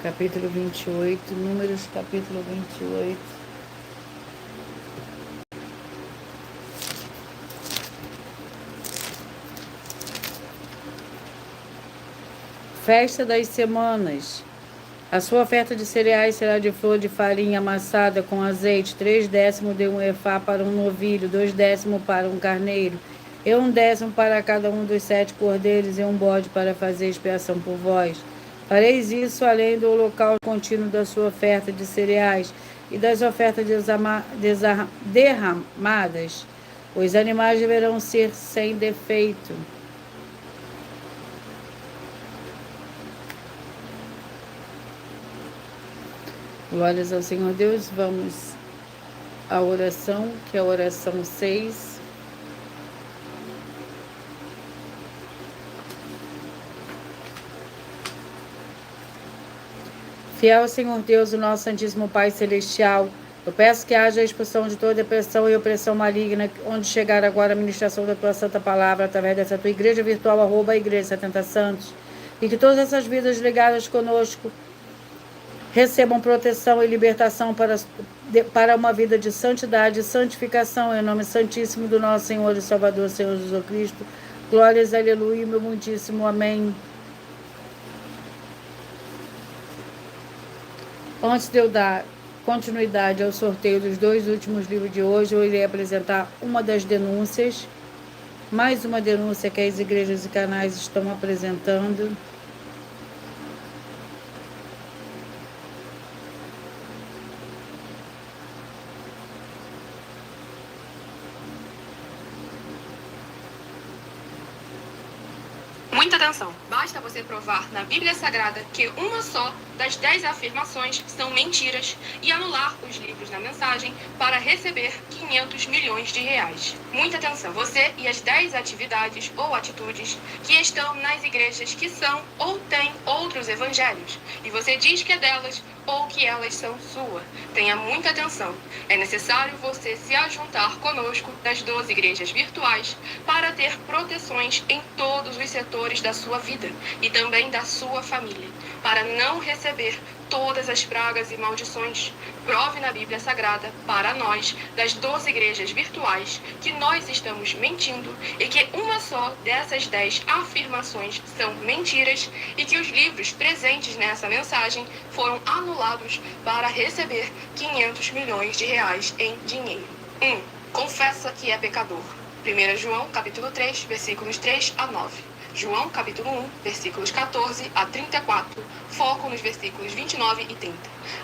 A: Capítulo 28, Números, capítulo 28. Festa das semanas. A sua oferta de cereais será de flor de farinha amassada com azeite, 3/10 de um efá para um novilho, 2/10 para um carneiro, e 1/10 para cada um dos 7 cordeiros, e um bode para fazer expiação por vós. Fareis isso além do holocausto contínuo da sua oferta de cereais e das ofertas derramadas. Os animais deverão ser sem defeito. Glórias ao Senhor Deus. Vamos à oração, que é a oração 6. Fiel Senhor Deus, o nosso Santíssimo Pai Celestial, eu peço que haja a expulsão de toda depressão e opressão maligna, onde chegar agora a ministração da tua santa palavra, através dessa tua igreja virtual, @ Igreja 70 Santos, e que todas essas vidas ligadas conosco recebam proteção e libertação para uma vida de santidade e santificação, em nome santíssimo do nosso Senhor e Salvador, Senhor Jesus Cristo. Glórias, aleluia, meu muitíssimo amém. Antes de eu dar continuidade ao sorteio dos 2 últimos livros de hoje, eu irei apresentar uma das denúncias, mais uma denúncia que as igrejas e canais estão apresentando.
C: Muita atenção! Basta você provar na Bíblia Sagrada que uma só das 10 afirmações são mentiras e anular os livros na mensagem para receber 500 milhões de reais. Muita atenção! Você e as 10 atividades ou atitudes que estão nas igrejas que são ou têm outros evangelhos, e você diz que é delas ou que elas são sua. Tenha muita atenção. É necessário você se ajuntar conosco das 12 igrejas virtuais para ter proteções em todos os setores da sua vida e também da sua família, para não receber todas as pragas e maldições. Prove na Bíblia Sagrada para nós, das 12 igrejas virtuais, que nós estamos mentindo e que uma só dessas 10 afirmações são mentiras e que os livros presentes nessa mensagem foram anulados para receber 500 milhões de reais em dinheiro. 1. Confessa que é pecador. 1 João, capítulo 3, versículos 3 a 9. João, capítulo 1, versículos 14 a 34, foco nos versículos 29 e 30.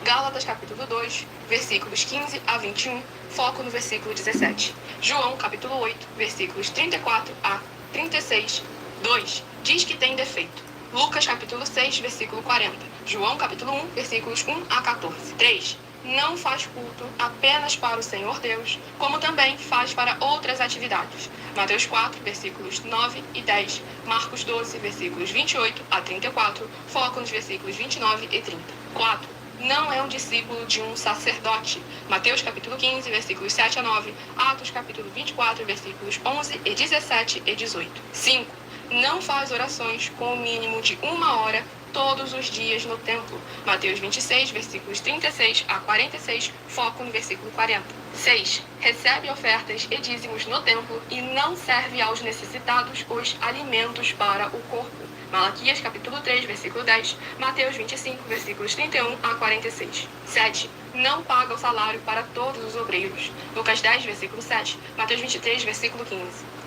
C: Gálatas, capítulo 2, versículos 15 a 21, foco no versículo 17. João, capítulo 8, versículos 34 a 36, 2. Diz que tem defeito. Lucas, capítulo 6, versículo 40. João, capítulo 1, versículos 1 a 14. 3. Não faz culto apenas para o Senhor Deus, como também faz para outras atividades. Mateus 4, versículos 9 e 10. Marcos 12, versículos 28 a 34. Foco nos versículos 29 e 30. 4. Não é um discípulo de um sacerdote. Mateus capítulo 15, versículos 7 a 9. Atos capítulo 24, versículos 11 e 17 e 18. 5. Não faz orações com o mínimo de 1 hora todos os dias no templo. Mateus 26, versículos 36 a 46, foco no versículo 40. 6. Recebe ofertas e dízimos no templo e não serve aos necessitados os alimentos para o corpo. Malaquias capítulo 3, versículo 10, Mateus 25, versículos 31 a 46. 7. Não paga o salário para todos os obreiros. Lucas 10, versículo 7, Mateus 23, versículo 15.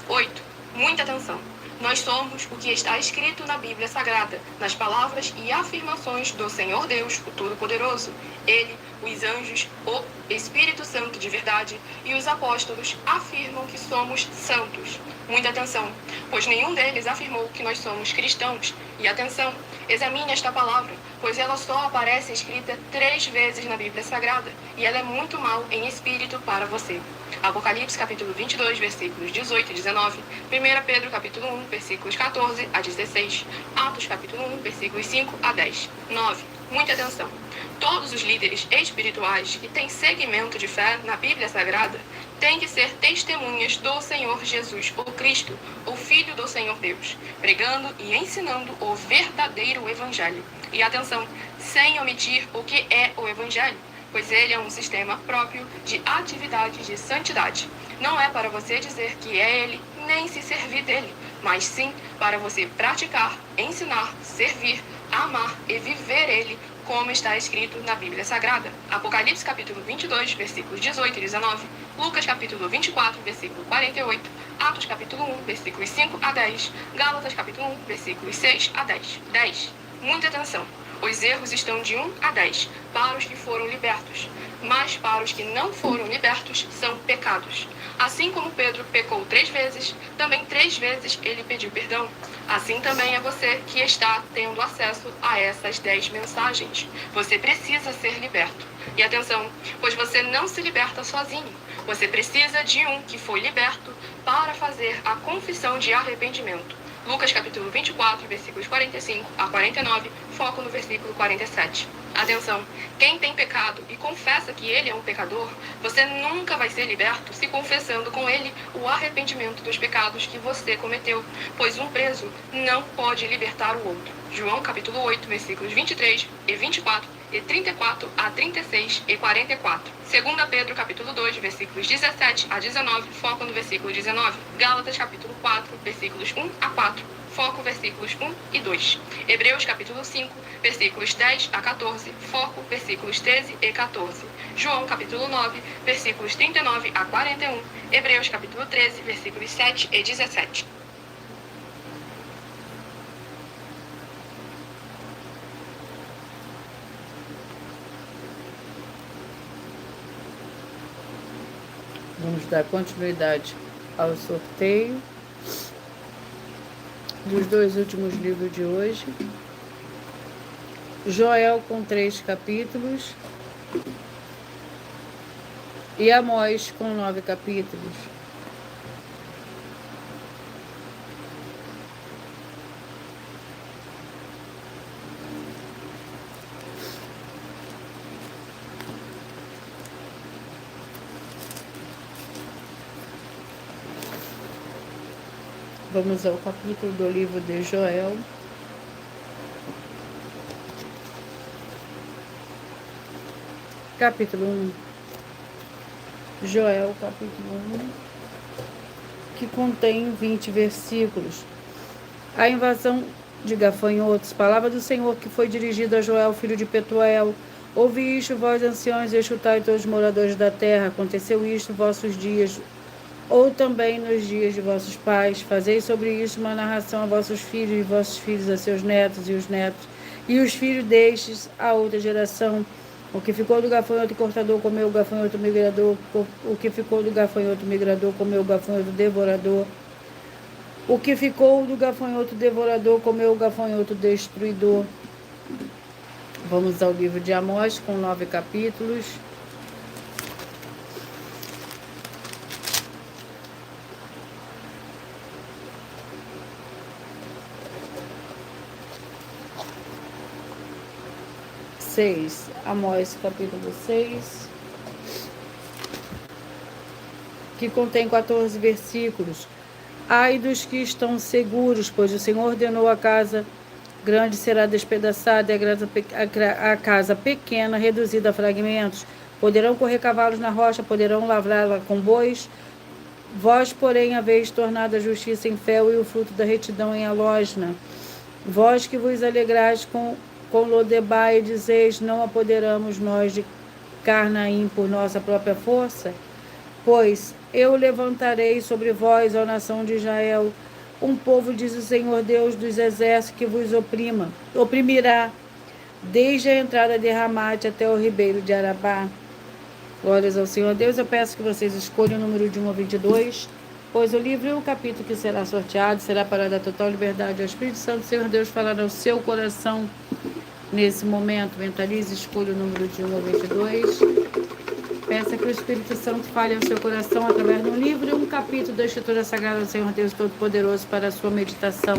C: 8. Muita atenção. Nós somos o que está escrito na Bíblia Sagrada, nas palavras e afirmações do Senhor Deus, o Todo-Poderoso. Ele, os anjos, o Espírito Santo de verdade e os apóstolos afirmam que somos santos. Muita atenção, pois nenhum deles afirmou que nós somos cristãos. E atenção, examine esta palavra, pois ela só aparece escrita 3 vezes na Bíblia Sagrada, e ela é muito mal em espírito para você. Apocalipse capítulo 22, versículos 18 e 19, 1 Pedro capítulo 1, versículos 14 a 16, Atos capítulo 1, versículos 5 a 10. 9. Muita atenção. Todos os líderes espirituais que têm segmento de fé na Bíblia Sagrada têm que ser testemunhas do Senhor Jesus, o Cristo, o Filho do Senhor Deus, pregando e ensinando o verdadeiro Evangelho. E atenção, sem omitir o que é o Evangelho, pois ele é um sistema próprio de atividade de santidade. Não é para você dizer que é ele, nem se servir dele, mas sim para você praticar, ensinar, servir, amar e viver ele, como está escrito na Bíblia Sagrada. Apocalipse capítulo 22, versículos 18 e 19, Lucas capítulo 24, versículo 48, Atos capítulo 1, versículos 5 a 10, Gálatas capítulo 1, versículos 6 a 10. 10. Muita atenção. Os erros estão de 1 a 10 para os que foram libertos, mas para os que não foram libertos são pecados. Assim como Pedro pecou 3 vezes, também 3 vezes ele pediu perdão. Assim também é você que está tendo acesso a essas 10 mensagens. Você precisa ser liberto. E atenção, pois você não se liberta sozinho. Você precisa de um que foi liberto para fazer a confissão de arrependimento. Lucas capítulo 24, versículos 45 a 49, foco no versículo 47. Atenção, quem tem pecado e confessa que ele é um pecador, você nunca vai ser liberto se confessando com ele o arrependimento dos pecados que você cometeu, pois um preso não pode libertar o outro. João capítulo 8, versículos 23 e 24 e 34 a 36 e 44. 2 Pedro capítulo 2, versículos 17 a 19, foco no versículo 19. Gálatas capítulo 4, versículos 1 a 4, foco versículos 1 e 2. Hebreus capítulo 5, versículos 10 a 14, foco versículos 13 e 14. João capítulo 9, versículos 39 a 41. Hebreus capítulo 13, versículos 7 e 17.
A: Vamos dar continuidade ao sorteio dos 2 últimos livros de hoje. Joel com 3 capítulos e Amós com 9 capítulos. Vamos ao capítulo do livro de Joel. Capítulo 1. Joel, capítulo 1, que contém 20 versículos. A invasão de gafanhotos. Palavra do Senhor que foi dirigida a Joel, filho de Petuel. Ouvi isto, vós anciãos, e escutai todos os moradores da terra. Aconteceu isto em vossos dias, ou também nos dias de vossos pais. Fazei sobre isso uma narração a vossos filhos, e vossos filhos a seus netos, e os netos, e os filhos destes a outra geração. O que ficou do gafanhoto cortador comeu o gafanhoto migrador, o que ficou do gafanhoto migrador comeu o gafanhoto devorador. O que ficou do gafanhoto devorador comeu o gafanhoto destruidor. Vamos ao livro de Amós, com 9 capítulos. Amós capítulo 6, que contém 14 versículos. Ai dos que estão seguros, pois o Senhor ordenou a casa grande será despedaçada e a casa pequena reduzida a fragmentos. Poderão correr cavalos na rocha, poderão lavrá-la com bois. Vós, porém, haveis tornado a justiça em fel e o fruto da retidão em alojna. Vós que vos alegrais com Lodebar e dizeis, não apoderamos nós de Carnaim por nossa própria força? Pois eu levantarei sobre vós, ó nação de Israel, um povo, diz o Senhor Deus dos exércitos, que vos oprimirá, desde a entrada de Ramate até o ribeiro de Arabá. Glórias ao Senhor Deus. Eu peço que vocês escolham o número de 1 a 22, pois o livro e o capítulo que será sorteado será para dar total liberdade ao Espírito Santo. O Senhor Deus falará ao seu coração nesse momento. Mentalize, escolha o número de 1 a 22. Peça que o Espírito Santo fale ao seu coração através de um livro e um capítulo da Escritura Sagrada do Senhor Deus Todo-Poderoso para a sua meditação.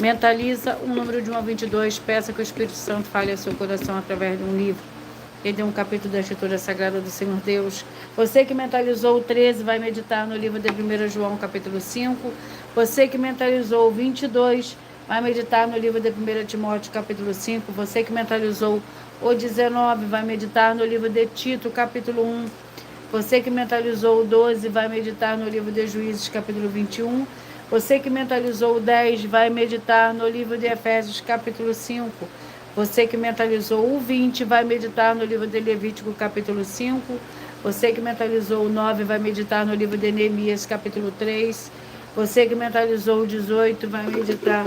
A: Mentaliza um número de 1 a 22. Peça que o Espírito Santo fale ao seu coração através de um livro e de um capítulo da Escritura Sagrada do Senhor Deus. Você que mentalizou o 13 vai meditar no livro de 1 João, capítulo 5. Você que mentalizou o 22 vai meditar no livro de 1 Timóteo, capítulo 5. Você que mentalizou o 19 vai meditar no livro de Tito, capítulo 1. Você que mentalizou o 12 vai meditar no livro de Juízes, capítulo 21. Você que mentalizou o 10 vai meditar no livro de Efésios, capítulo 5. Você que mentalizou o 20 vai meditar no livro de Levítico, capítulo 5. Você que mentalizou o 9 vai meditar no livro de Neemias, capítulo 3. Você que mentalizou o 18 vai meditar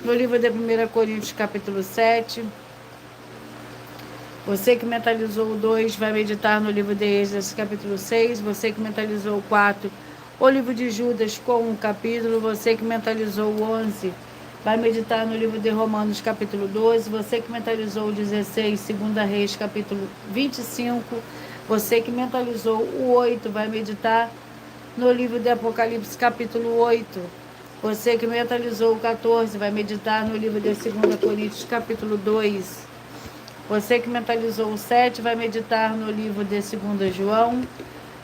A: no livro de 1 Coríntios, capítulo 7. Você que mentalizou o 2 vai meditar no livro de Êxodo, capítulo 6. Você que mentalizou o 4, o livro de Judas com um capítulo. Você que mentalizou o 11 vai meditar no livro de Romanos, capítulo 12. Você que mentalizou o 16, 2 Reis, capítulo 25. Você que mentalizou o 8 vai meditar no livro de Apocalipse, capítulo 8. Você que mentalizou o 14 vai meditar no livro de 2 Coríntios, capítulo 2. Você que mentalizou o 7 vai meditar no livro de 2 João.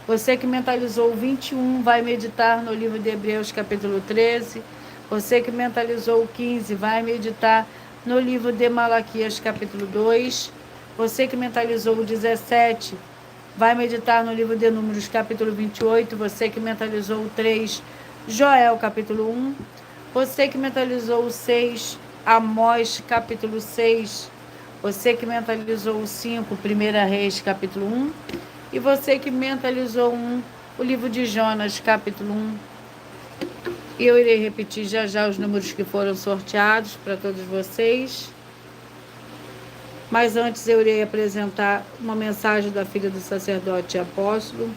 A: Você que mentalizou o 21 vai meditar no livro de Hebreus, capítulo 13. Você que mentalizou o 15 vai meditar no livro de Malaquias, capítulo 2. Você que mentalizou o 17 vai meditar no livro de Números, capítulo 28. Você que mentalizou o 3, Joel, capítulo 1. Você que mentalizou o 6, Amós, capítulo 6. Você que mentalizou o 5, 1 Reis, capítulo 1. E você que mentalizou o livro de Jonas, capítulo 1. E eu irei repetir já já os números que foram sorteados para todos vocês. Mas antes eu irei apresentar uma mensagem da filha do sacerdote e apóstolo.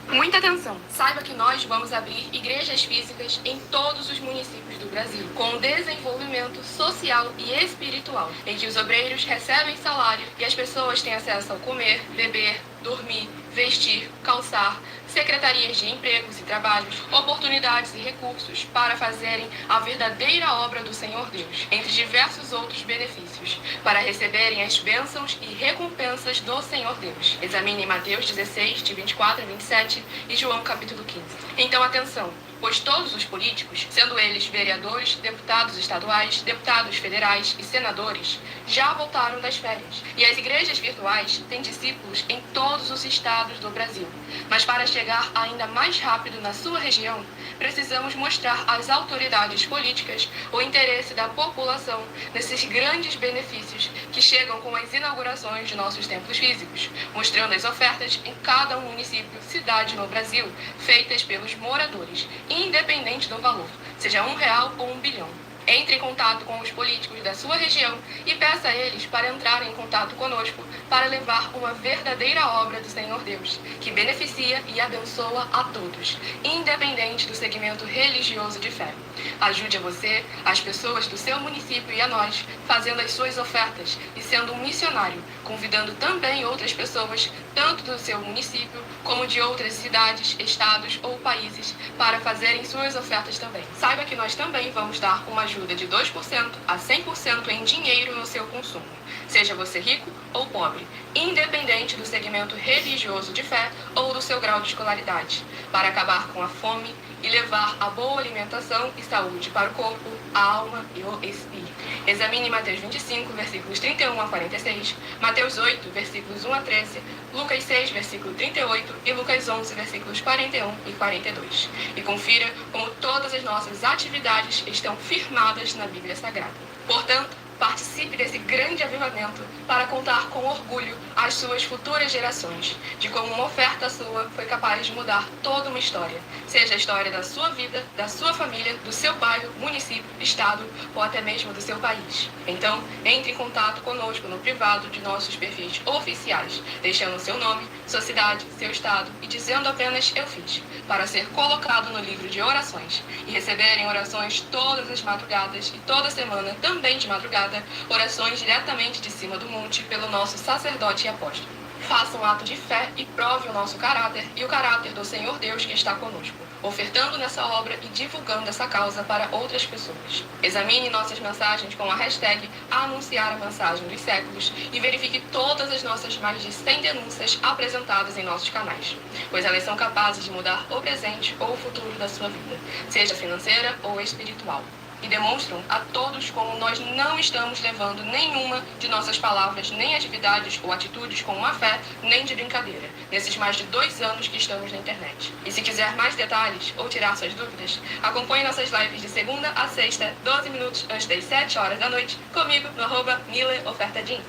C: Muita atenção! Saiba que nós vamos abrir igrejas físicas em todos os municípios do Brasil, com desenvolvimento social e espiritual, em que os obreiros recebem salário e as pessoas têm acesso ao comer, beber, dormir, vestir, calçar, secretarias de empregos e trabalhos, oportunidades e recursos para fazerem a verdadeira obra do Senhor Deus, entre diversos outros benefícios, para receberem as bênçãos e recompensas do Senhor Deus. Examine Mateus 16, de 24 a 27 e João capítulo 15. Então atenção! Pois todos os políticos, sendo eles vereadores, deputados estaduais, deputados federais e senadores, já voltaram das férias. E as igrejas virtuais têm discípulos em todos os estados do Brasil. Mas para chegar ainda mais rápido na sua região, precisamos mostrar às autoridades políticas o interesse da população nesses grandes benefícios que chegam com as inaugurações de nossos templos físicos, mostrando as ofertas em cada município, cidade no Brasil, feitas pelos moradores, independente do valor, seja R$1 ou 1 bilhão. Entre em contato com os políticos da sua região e peça a eles para entrarem em contato conosco para levar uma verdadeira obra do Senhor Deus, que beneficia e abençoa a todos, independente do segmento religioso de fé. Ajude a você, as pessoas do seu município e a nós, fazendo as suas ofertas e sendo um missionário, convidando também outras pessoas, tanto do seu município como de outras cidades, estados ou países, para fazerem suas ofertas também. Saiba que nós também vamos dar uma ajuda de 2% a 100% em dinheiro no seu consumo, seja você rico ou pobre, independente do segmento religioso de fé ou do seu grau de escolaridade, para acabar com a fome e levar a boa alimentação e saúde para o corpo, a alma e o espírito. Examine Mateus 25, versículos 31 a 46, Mateus 8, versículos 1 a 13, Lucas 6, versículo 38 e Lucas 11, versículos 41 e 42. E confira como todas as nossas atividades estão firmadas na Bíblia Sagrada. Portanto, participe desse grande avivamento para contar com orgulho às suas futuras gerações de como uma oferta sua foi capaz de mudar toda uma história, seja a história da sua vida, da sua família, do seu bairro, município, estado ou até mesmo do seu país. Então, entre em contato conosco no privado de nossos perfis oficiais, deixando seu nome, sua cidade, seu estado e dizendo apenas "eu fiz", para ser colocado no livro de orações e receberem orações todas as madrugadas e toda semana também de madrugada, orações diretamente de cima do monte pelo nosso sacerdote e apóstolo. Faça um ato de fé e prove o nosso caráter e o caráter do Senhor Deus que está conosco, ofertando nessa obra e divulgando essa causa para outras pessoas. Examine nossas mensagens com a hashtag Anunciar a Mensagem dos Séculos e verifique todas as nossas mais de 100 denúncias apresentadas em nossos canais, pois elas são capazes de mudar o presente ou o futuro da sua vida, seja financeira ou espiritual. E demonstram a todos como nós não estamos levando nenhuma de nossas palavras, nem atividades ou atitudes com má fé, nem de brincadeira, nesses mais de 2 anos que estamos na internet. E se quiser mais detalhes ou tirar suas dúvidas, acompanhe nossas lives de segunda a sexta, 12 minutos antes das 7 horas da noite, comigo no @MileOfertaDin.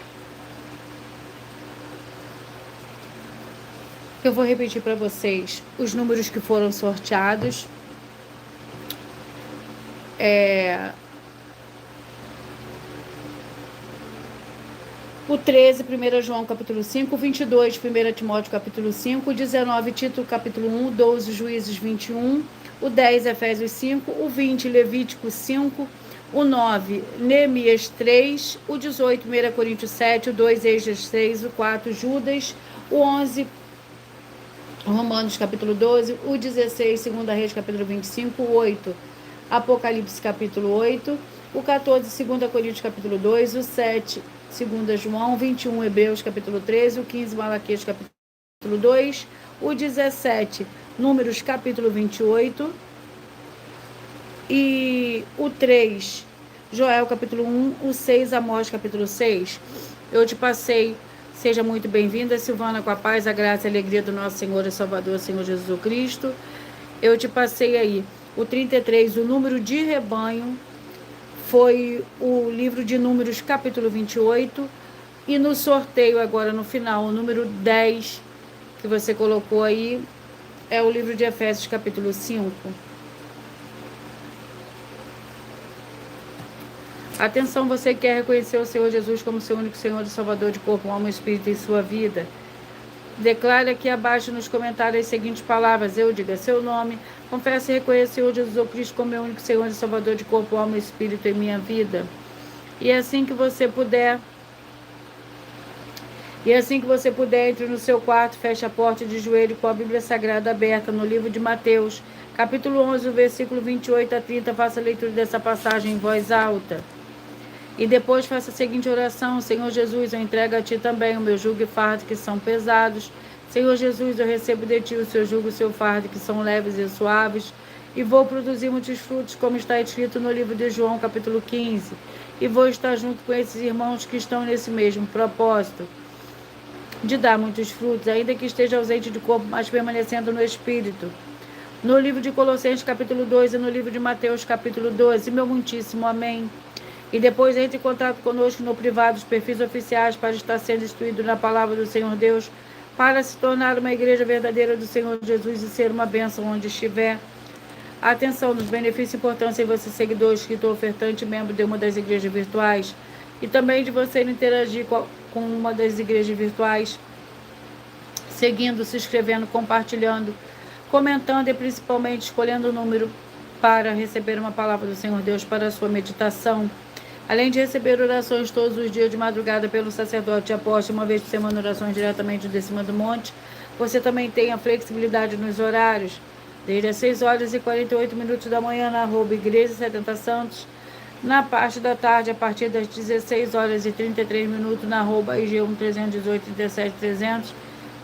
A: Eu vou repetir para vocês os números que foram sorteados. O 13, 1 João capítulo 5, 22, 1 Timóteo capítulo 5, 19, Tito capítulo 1, 12, Juízes 21, o 10, Efésios 5, o 20, Levítico 5, o 9, Neemias 3, o 18, 1 Coríntios 7, o 2, Esdras 6, o 4, Judas, o 11, Romanos capítulo 12, o 16, 2 Reis capítulo 25, o 8, Apocalipse capítulo 8, o 14, 2 Coríntios capítulo 2, o 7, 2 João, 21, Hebreus capítulo 13, o 15, Malaquias capítulo 2, o 17, Números capítulo 28, e o 3, Joel capítulo 1, o 6, Amós capítulo 6. Eu te passei, seja muito bem-vinda, Silvana, com a paz, a graça e a alegria do nosso Senhor e Salvador, Senhor Jesus Cristo. Eu te passei aí o 33, o número de rebanho, foi o livro de Números, capítulo 28. E no sorteio, agora no final, o número 10, que você colocou aí, é o livro de Efésios, capítulo 5. Atenção, você que quer reconhecer o Senhor Jesus como seu único Senhor e Salvador de corpo, alma e espírito em sua vida. Declare aqui abaixo nos comentários as seguintes palavras: eu diga seu nome, confesse e reconheça o Senhor Jesus Cristo como meu único Senhor e Salvador de corpo, alma e espírito em minha vida. E assim que você puder, entre no seu quarto, feche a porta de joelho com a Bíblia Sagrada aberta no livro de Mateus, capítulo 11, versículo 28 a 30, faça a leitura dessa passagem em voz alta. E depois faça a seguinte oração: Senhor Jesus, eu entrego a Ti também o meu jugo e fardo que são pesados. Senhor Jesus, eu recebo de Ti o seu jugo e o seu fardo que são leves e suaves. E vou produzir muitos frutos, como está escrito no livro de João, capítulo 15. E vou estar junto com esses irmãos que estão nesse mesmo propósito, de dar muitos frutos, ainda que esteja ausente de corpo, mas permanecendo no Espírito. No livro de Colossenses, capítulo 2, e no livro de Mateus, capítulo 12. Meu muitíssimo amém. E depois entre em contato conosco no privado, os perfis oficiais, para estar sendo instruído na palavra do Senhor Deus, para se tornar uma igreja verdadeira do Senhor Jesus e ser uma bênção onde estiver. Atenção nos benefícios e importância em você, seguidor, escritor, ofertante, membro de uma das igrejas virtuais, e também de você interagir com uma das igrejas virtuais, seguindo, se inscrevendo, compartilhando, comentando e principalmente escolhendo o número para receber uma palavra do Senhor Deus para a sua meditação. Além de receber orações todos os dias de madrugada pelo sacerdote e apóstolo, uma vez por semana, orações diretamente de cima do monte, você também tem a flexibilidade nos horários, desde as 6h48 da manhã na @Igreja 70 Santos, na parte da tarde, a partir das 16h33 na @IG 1318 37 300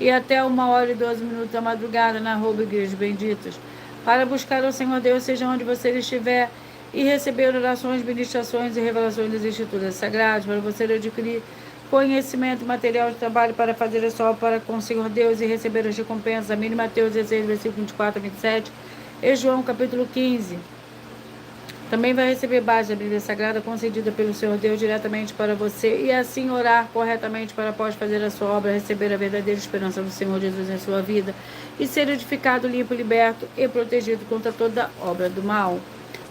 A: e até 1h12 da madrugada na @Igrejas Benditas. Para buscar o Senhor Deus, seja onde você estiver, e receber orações, ministrações e revelações das Escrituras Sagradas, para você adquirir conhecimento, material de trabalho para fazer a sua obra com o Senhor Deus e receber as recompensas. Amém. Mateus 16, versículo 24 a 27 e João capítulo 15. Também vai receber base da Bíblia Sagrada concedida pelo Senhor Deus diretamente para você e assim orar corretamente para após fazer a sua obra, receber a verdadeira esperança do Senhor Jesus em sua vida e ser edificado, limpo, liberto e protegido contra toda obra do mal.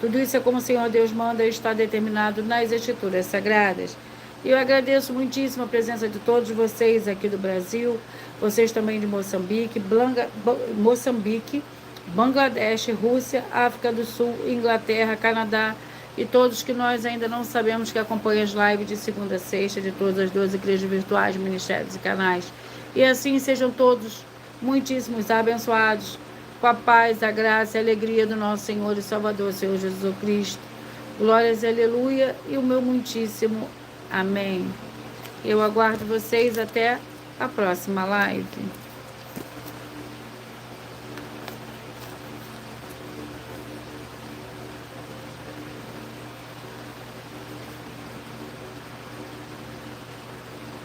A: Tudo isso é como o Senhor Deus manda e está determinado nas Escrituras Sagradas. E eu agradeço muitíssimo a presença de todos vocês aqui do Brasil, vocês também de Moçambique, Bangladesh, Rússia, África do Sul, Inglaterra, Canadá e todos que nós ainda não sabemos que acompanham as lives de segunda a sexta de todas as 12 igrejas virtuais, ministérios e canais. E assim sejam todos muitíssimos abençoados com a paz, a graça e a alegria do nosso Senhor e Salvador, Senhor Jesus Cristo. Glórias e aleluia e o meu muitíssimo amém. Eu aguardo vocês até a próxima live.